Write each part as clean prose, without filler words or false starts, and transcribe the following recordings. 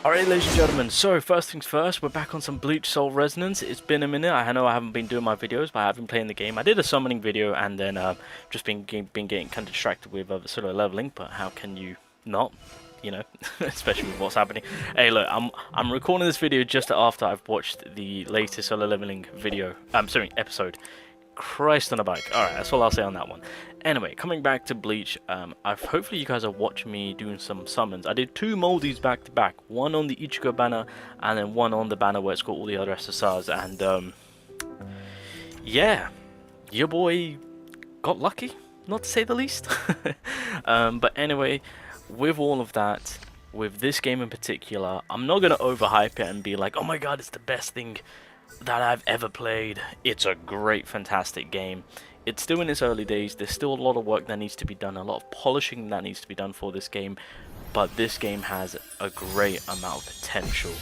Alright, ladies and gentlemen, so first things first, we're back on some Bleach Soul Resonance. It's been a minute. I know I haven't been doing my videos, but I have been playing the game. I did a summoning video and then just been getting kind of distracted with solo leveling, but how can you not? You know, especially with what's happening. Hey, look, I'm recording this video just after I've watched the latest solo leveling video. Episode. Christ on a bike. Alright, that's all I'll say on that one. Anyway, coming back to Bleach, hopefully you guys are watching me doing some summons. I did two moldies back to back, one on the Ichigo banner and then one on the banner where it's got all the other SSRs, and yeah, your boy got lucky, not to say the least. But anyway, with all of that, with this game in particular, I'm not going to overhype it and be like, oh my god, it's the best thing that I've ever played. It's a great, fantastic game. It's still in its early days. There's still a lot of work that needs to be done, a lot of polishing that needs to be done for this game, but this game has a great amount of potential.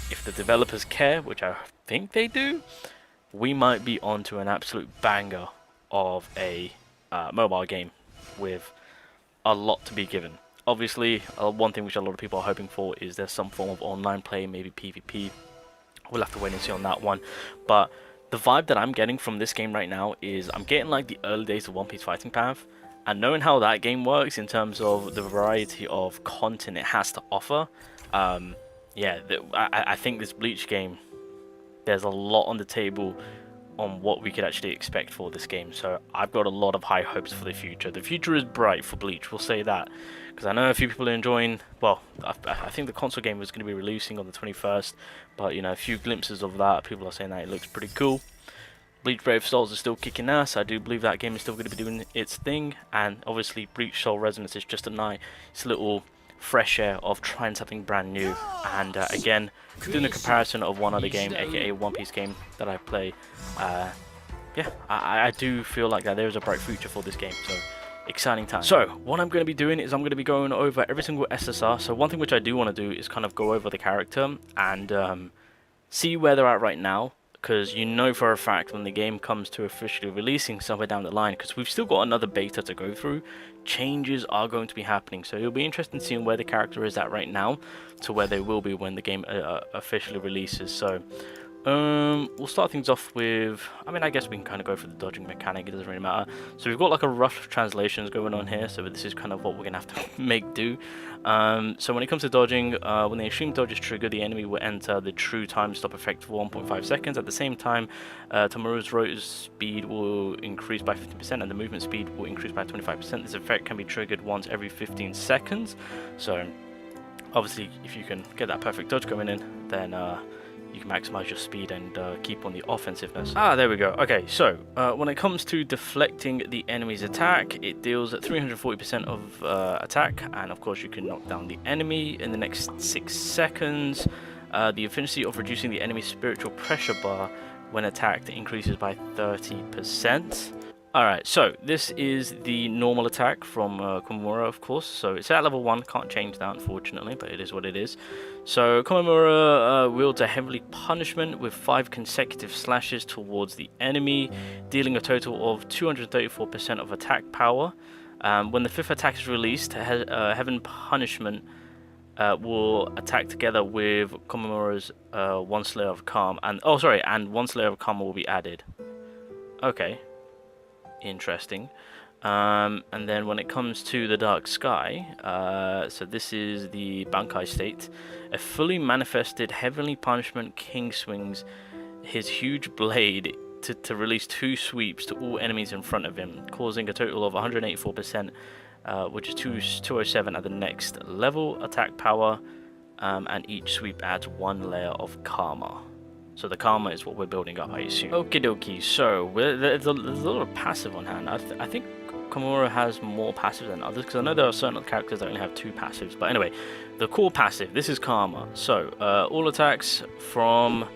If the developers care, which I think they do, we might be onto an absolute banger of a mobile game with a lot to be given. Obviously, one thing which a lot of people are hoping for is there's some form of online play, maybe PvP. We'll have to wait and see on that one, but the vibe that I'm getting from this game right now is I'm getting like the early days of One Piece Fighting Path, and knowing how that game works in terms of the variety of content it has to offer. Yeah, I think this Bleach game, there's a lot on the table on what we could actually expect for this game, so I've got a lot of high hopes for the future. The future is bright for Bleach, we'll say that, because I know a few people are enjoying, well, I think the console game was going to be releasing on the 21st, but you know, a few glimpses of that, people are saying that it looks pretty cool. Bleach Brave Souls is still kicking ass. I do believe that game is still going to be doing its thing, and obviously Bleach Soul Resonance is just a nice little fresh air of trying something brand new. And again, doing a comparison of one other game, aka One Piece game that I play, yeah, I do feel like that there is a bright future for this game, so exciting time. So what I'm going to be doing is I'm going to be going over every single SSR. So one thing which I do want to do is kind of go over the character and see where they're at right now, because you know for a fact when the game comes to officially releasing somewhere down the line, because we've still got another beta to go through, changes are going to be happening. So it'll be interesting seeing where the character is at right now to where they will be when the game officially releases. So we'll start things off with, I guess we can kind of go for the dodging mechanic, it doesn't really matter. So we've got like a rough translations going on here, so this is kind of what we're gonna have to make do. So when it comes to dodging, when the extreme dodge is triggered, the enemy will enter the true time stop effect for 1.5 seconds. At the same time, Tomoru's rotor speed will increase by 15% and the movement speed will increase by 25%. This effect can be triggered once every 15 seconds. So obviously if you can get that perfect dodge going in, then you can maximize your speed and keep on the offensiveness. There we go. Okay, so when it comes to deflecting the enemy's attack, it deals at 340% of attack, and of course you can knock down the enemy in the next 6 seconds. The efficiency of reducing the enemy's spiritual pressure bar when attacked increases by 30%. Alright, so this is the normal attack from KOMAMURA, of course. So it's at level 1, can't change that unfortunately, but it is what it is. So KOMAMURA wields a heavenly punishment with 5 consecutive slashes towards the enemy, dealing a total of 234% of attack power. When the 5th attack is released, heaven punishment will attack together with KOMAMURA's one Slayer of Calm, and one Slayer of Calm will be added. Okay. Interesting. And then when it comes to the Dark Sky, so this is the Bankai state. A fully manifested heavenly punishment king swings his huge blade to release 2 sweeps to all enemies in front of him, causing a total of 184%, which is 207 at the next level attack power, and each sweep adds 1 layer of karma. So the karma is what we're building up, I assume. Okie dokie, so there's a lot of passive on hand. I think KOMAMURA has more passive than others, because I know there are certain characters that only have 2 passives. But anyway, the core passive, this is karma. So all attacks from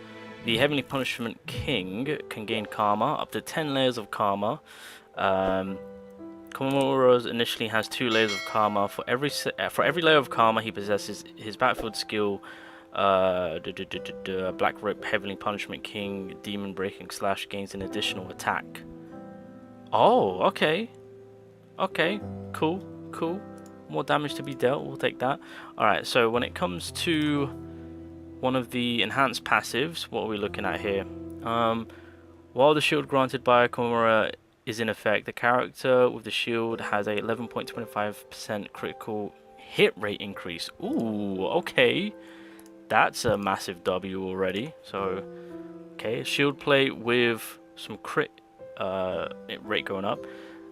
the Heavenly Punishment King can gain karma, up to 10 layers of karma. KOMAMURA initially has 2 layers of karma. For every layer of karma he possesses, his battlefield skill, Black Rope Heavenly Punishment King Demon Breaking Slash gains an additional attack. Oh, okay. Okay, cool. More damage to be dealt, we'll take that. Alright, so when it comes to one of the enhanced passives. What are we looking at here? While the shield granted by KOMAMURA is in effect, the character with the shield has a 11.25% critical hit rate increase. Ooh, okay. That's a massive W already. So, okay, shield plate with some crit rate going up.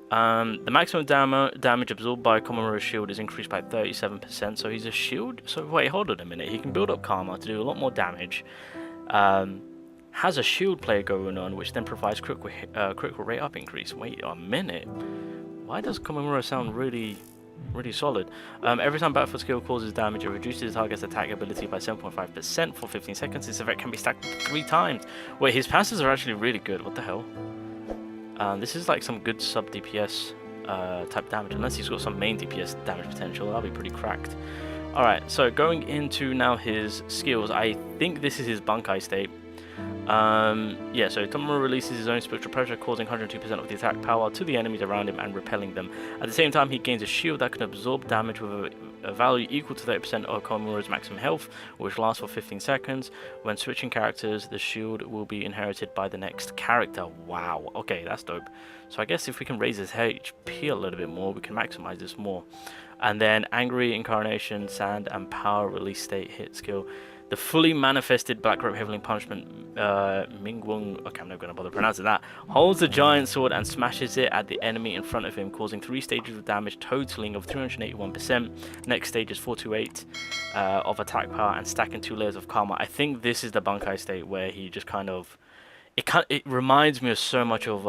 The maximum damage absorbed by KOMAMURA's shield is increased by 37%. So he's a shield. So wait, hold on a minute. He can build up karma to do a lot more damage. Has a shield play going on, which then provides critical rate up increase. Wait a minute. Why does KOMAMURA sound really solid? Every time battlefield skill causes damage, it reduces the target's attack ability by 7.5% for 15 seconds. This effect can be stacked 3 times. Wait, his passes are actually really good. What the hell? This is like some good sub DPS type damage, unless he's got some main DPS damage potential. That'll be pretty cracked. Alright, so going into now his skills, I think this is his Bankai state. Yeah, so KOMAMURA releases his own spectral pressure, causing 102% of the attack power to the enemies around him and repelling them. At the same time, he gains a shield that can absorb damage with a value equal to 30% of KOMAMURA's maximum health, which lasts for 15 seconds. When switching characters, the shield will be inherited by the next character. Wow, okay, that's dope. So I guess if we can raise his HP a little bit more, we can maximize this more. And then Angry, Incarnation, Sand, and Power Release State hit skill. The fully manifested Black Rope Heavenly Punishment, Mingwung, okay, I'm not going to bother pronouncing that, holds the giant sword and smashes it at the enemy in front of him, causing 3 stages of damage, totaling of 381%. Next stage is 428 of attack power and stacking 2 layers of karma. I think this is the Bankai state where he just kind of, it reminds me of so much of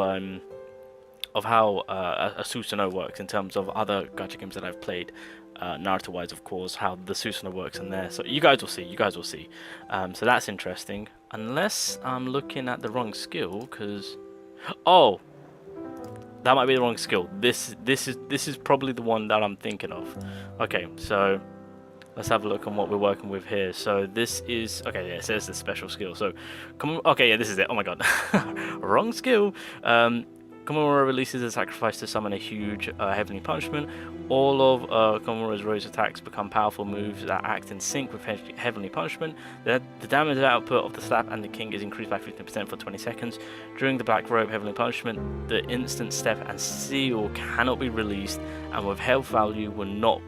how a Susanoo works in terms of other gacha games that I've played. Naruto wise, of course, how the Susanoo works in there. So you guys will see. So that's interesting. Unless I'm looking at the wrong skill, because oh, that might be the wrong skill. This is probably the one that I'm thinking of. Okay, so let's have a look on what we're working with here. So this is okay. Yeah, it says the special skill. So okay, yeah, this is it. Oh my god, wrong skill. KOMAMURA releases a sacrifice to summon a huge heavenly punishment. All of KOMAMURA's rose attacks become powerful moves that act in sync with heavenly punishment. The damage output of the slap and the king is increased by 15% for 20 seconds. During the black robe heavenly punishment, the instant step and seal cannot be released, and with health value will not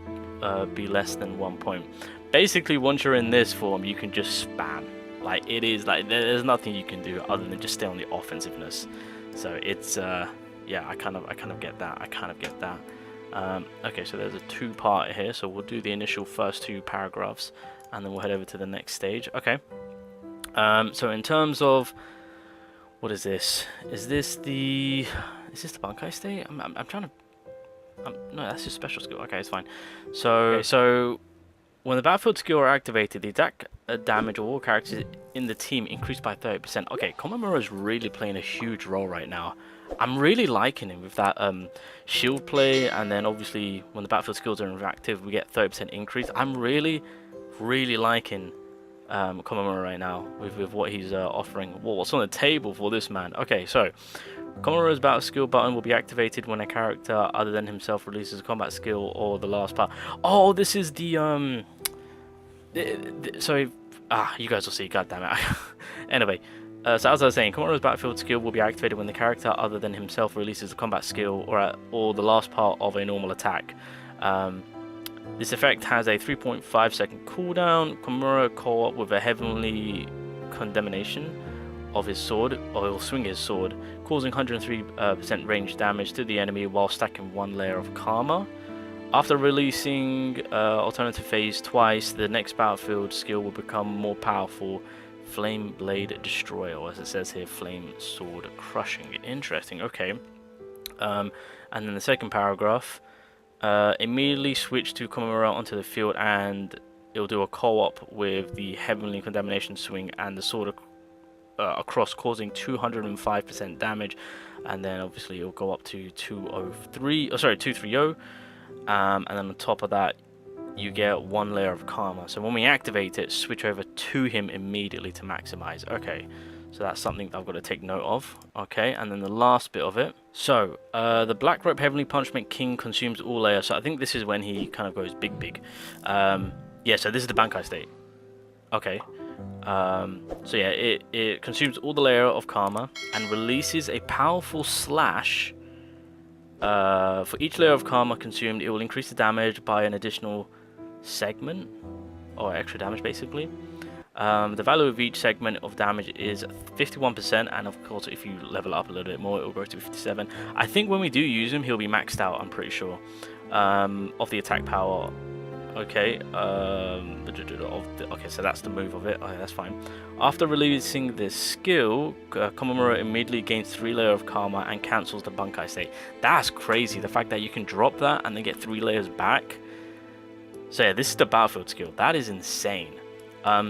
be less than 1 point. Basically, once you're in this form, you can just spam. Like, it is like there's nothing you can do other than just stay on the offensiveness. So it's yeah, I kind of get that. Okay, so there's a 2-part here, so we'll do the initial first 2 paragraphs and then we'll head over to the next stage. Okay, so in terms of what is this? Is this the Bankai state? I'm trying to no, that's just special skill. Okay, it's fine. So when the battlefield skill are activated, the attack damage of all characters in the team increased by 30%. Okay, KOMAMURA is really playing a huge role right now. I'm really liking him with that shield play, and then obviously when the battlefield skills are active, we get 30% increase. I'm really liking KOMAMURA right now with what he's offering. What's on the table for this man? Okay, so KOMAMURA's battle skill button will be activated when a character other than himself releases a combat skill or the last part. Oh, this is the sorry, you guys will see. God damn it. Anyway, so as I was saying, KOMAMURA's battlefield skill will be activated when the character other than himself releases a combat skill or the last part of a normal attack. This effect has a 3.5 second cooldown. KOMAMURA co-op with a heavenly condemnation of his sword, or he'll swing his sword, causing 103% range damage to the enemy while stacking 1 layer of karma. After releasing alternative phase twice, the next battlefield skill will become more powerful. Flame Blade Destroyer, or as it says here, Flame Sword Crushing. Interesting, okay. And then the second paragraph, immediately switch to KOMAMURA onto the field and it'll do a co-op with the Heavenly Condemnation swing and the sword across, causing 205% damage, and then obviously it'll go up to 230. And then on top of that, you get 1 layer of karma. So when we activate it, switch over to him immediately to maximize. Okay, so that's something that I've got to take note of. Okay, and then the last bit of it. So the Black Rope Heavenly Punishment King consumes all layers. So I think this is when he kind of goes big. Yeah, so this is the Bankai state. Okay, So yeah, it consumes all the layer of karma and releases a powerful slash. For each layer of karma consumed, it will increase the damage by an additional segment, or extra damage basically. The value of each segment of damage is 51%, and of course if you level up a little bit more it will go to 57. I think when we do use him he'll be maxed out, I'm pretty sure, of the attack power. Okay, okay, so that's the move of it. Okay, that's fine. After releasing this skill, KOMAMURA immediately gains 3 layers of karma and cancels the Bankai state. That's crazy, the fact that you can drop that and then get 3 layers back. So yeah, this is the battlefield skill. That is insane.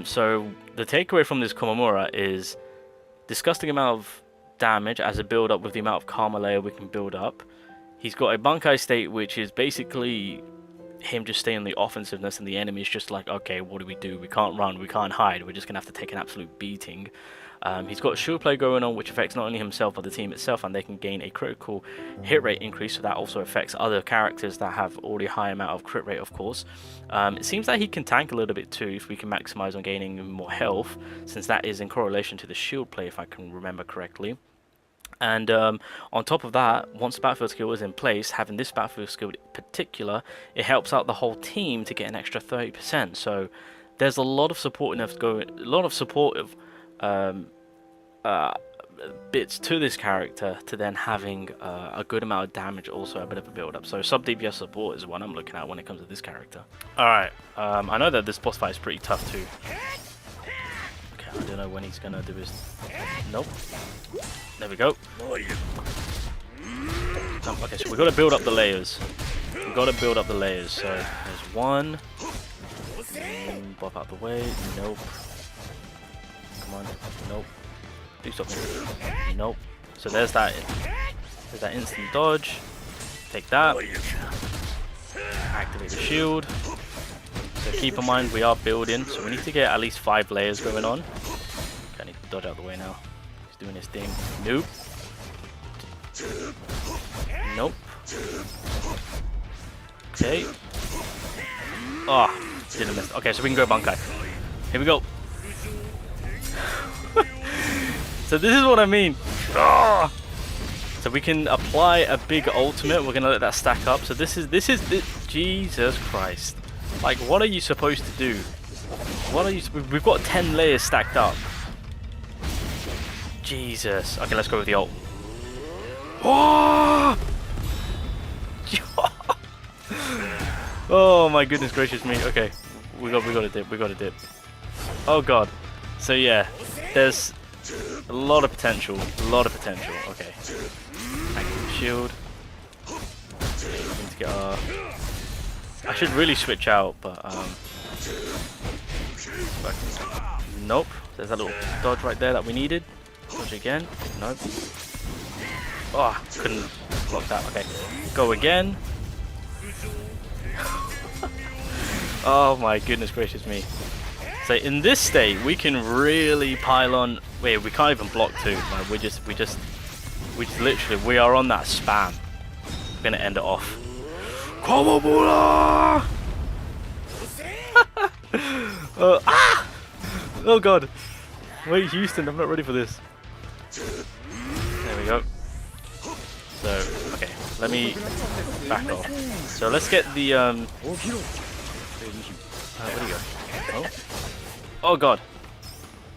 So the takeaway from this KOMAMURA is disgusting amount of damage as a build up with the amount of karma layer we can build up. He's got a Bankai state, which is basically him just staying on the offensiveness, and the enemy is just like, okay, what do? We can't run, we can't hide, we're just gonna have to take an absolute beating. He's got shield play going on, which affects not only himself but the team itself, and they can gain a critical hit rate increase, so that also affects other characters that have already high amount of crit rate, of course. It seems that he can tank a little bit too if we can maximize on gaining more health, since that is in correlation to the shield play, if I can remember correctly. And on top of that, once the battlefield skill is in place, having this battlefield skill in particular, it helps out the whole team to get an extra 30%. So there's a lot of supportive bits to this character to then having a good amount of damage, also a bit of a build up. So sub DPS support is what I'm looking at when it comes to this character. Alright, I know that this boss fight is pretty tough too. Okay, I don't know when he's gonna do his... Nope. There we go. Okay, so we've got to build up the layers. We've got to build up the layers. So there's one. Bop out the way. Nope. Come on. Nope. Do something. Nope. So there's that. There's that instant dodge. Take that. Activate the shield. So keep in mind we are building, so we need to get at least 5 layers going on. Okay, I need to dodge out the way now. Doing his thing. Nope. Nope. Okay. Oh, didn't miss. Okay, so we can go Bankai. Here we go. So this is what I mean. Oh! So we can apply a big ultimate. We're gonna let that stack up. So this is Jesus Christ. Like, what are you supposed to do? What are you? We've got 10 layers stacked up. Jesus. Okay, let's go with the ult. Oh! Oh my goodness gracious me. Okay, we got a dip. We got a dip. Oh god. So yeah, there's a lot of potential. A lot of potential. Okay. Activate shield. Okay, we need to get our... I should really switch out, but nope. There's that little dodge right there that we needed. Dodge again. Nope. Oh, couldn't block that. Okay. Go again. Oh my goodness gracious me. So in this state, we can really pile on. Wait, we can't even block too. Man. We just literally, we are on that spam. We're gonna end it off. KOMAMURA! Oh god. Wait, Houston, I'm not ready for this. There we go. So, okay, let me back off. So let's get the where do you go? Oh. Oh god.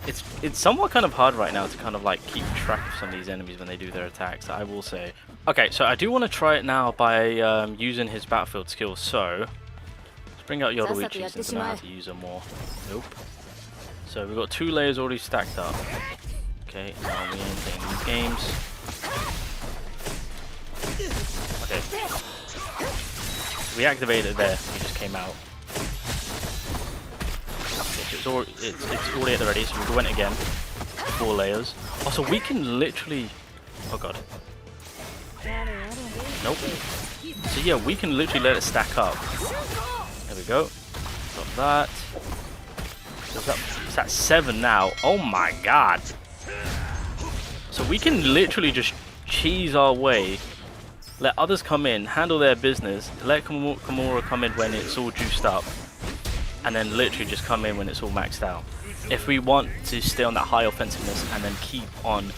It's somewhat kind of hard right now to kind of like keep track of some of these enemies when they do their attacks, I will say. Okay, so I do want to try it now by using his battlefield skills. So let's bring out Yoruichi since I know how to use them more. Nope. So we've got 2 layers already stacked up. Okay, now we ain't playing these games. Okay. We activated it there, he just came out. Okay, it's already at the ready, so we went again. 4 layers. Oh, so we can literally... Oh god. Nope. So yeah, we can literally let it stack up. There we go. Got that. It's at 7 now. Oh my god. So we can literally just cheese our way, let others come in, handle their business, let KOMAMURA come in when it's all juiced up, and then literally just come in when it's all maxed out. if we want to stay on that high offensiveness and then keep on,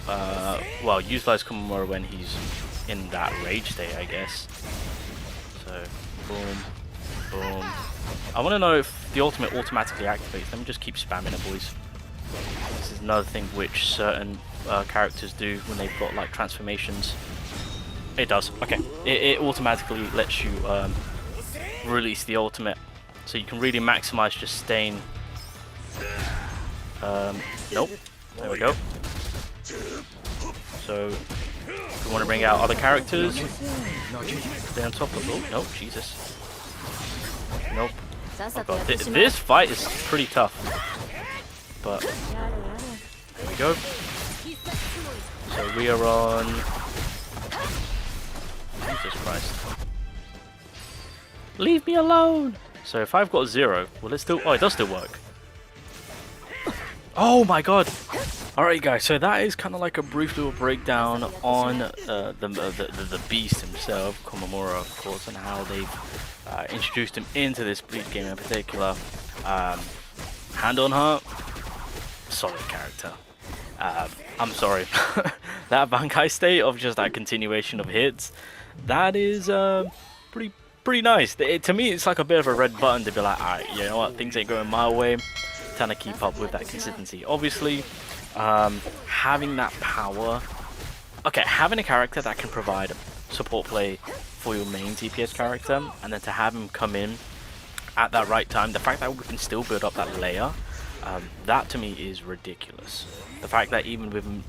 well, utilize KOMAMURA when he's in that rage state, I guess. So, boom, boom. I want to know if the ultimate automatically activates. Let me just keep spamming it, boys. This is another thing which certain characters do when they've got like transformations. It does. Okay. It automatically lets you release the ultimate, so you can really maximize just staying. Nope. There we go. So, if we want to bring out other characters, stay on top of. Oh, nope. Jesus. Nope. Oh god, this fight is pretty tough. But there we go. So we are on. Jesus Christ. Leave me alone! So if I've got 0, will it still... Oh, it does still work. Oh my god! Alright guys, so that is kind of like a brief little breakdown on the beast himself, KOMAMURA of course, and how they've introduced him into this Bleach game in particular. Hand on heart, solid character. I'm sorry. That Bankai state of just that continuation of hits, that is pretty nice. To me, it's like a bit of a red button to be like, alright, you know what, things ain't going my way. Trying to keep up with that consistency. Obviously, having that power. Okay, having a character that can provide support play for your main DPS character, and then to have him come in at that right time, the fact that we can still build up that layer, that to me is ridiculous. The fact that even with him,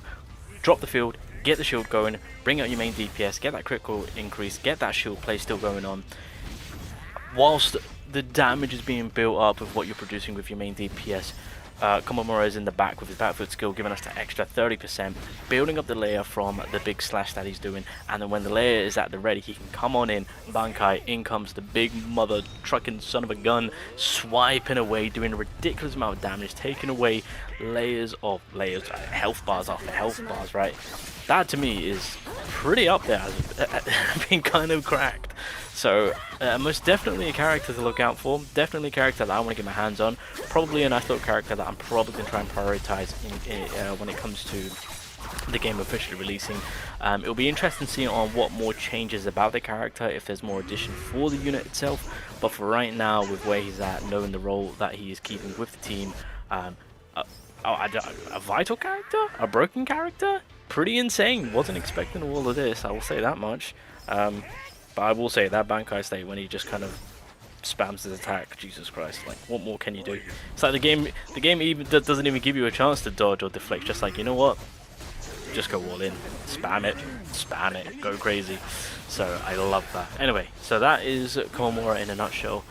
drop the field, get the shield going, bring out your main DPS, get that critical increase, get that shield play still going on, whilst the damage is being built up with what you're producing with your main DPS. KOMAMURA is in the back with his backfoot skill, giving us that extra 30%, building up the layer from the big slash that he's doing, and then when the layer is at the ready, he can come on in, Bankai, in comes the big mother trucking son of a gun, swiping away, doing a ridiculous amount of damage, taking away health bars after health bars, right? That to me is pretty up there as being kind of cracked. So most definitely a character to look out for, definitely a character that I want to get my hands on, probably a nice little character that I'm probably going to try and prioritize when it comes to the game officially releasing. It'll be interesting seeing on what more changes about the character, if there's more addition for the unit itself, but for right now, with where he's at, knowing the role that he is keeping with the team, a vital character? A broken character? Pretty insane. Wasn't expecting all of this, I will say that much. But I will say that Bankai state when he just kind of spams his attack, Jesus Christ, like what more can you do? It's like the game even doesn't even give you a chance to dodge or deflect, just like, you know what? Just go all in. Spam it, go crazy. So I love that. Anyway, so that is KOMAMURA in a nutshell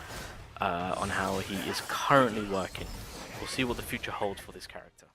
on how he is currently working. We'll see what the future holds for this character.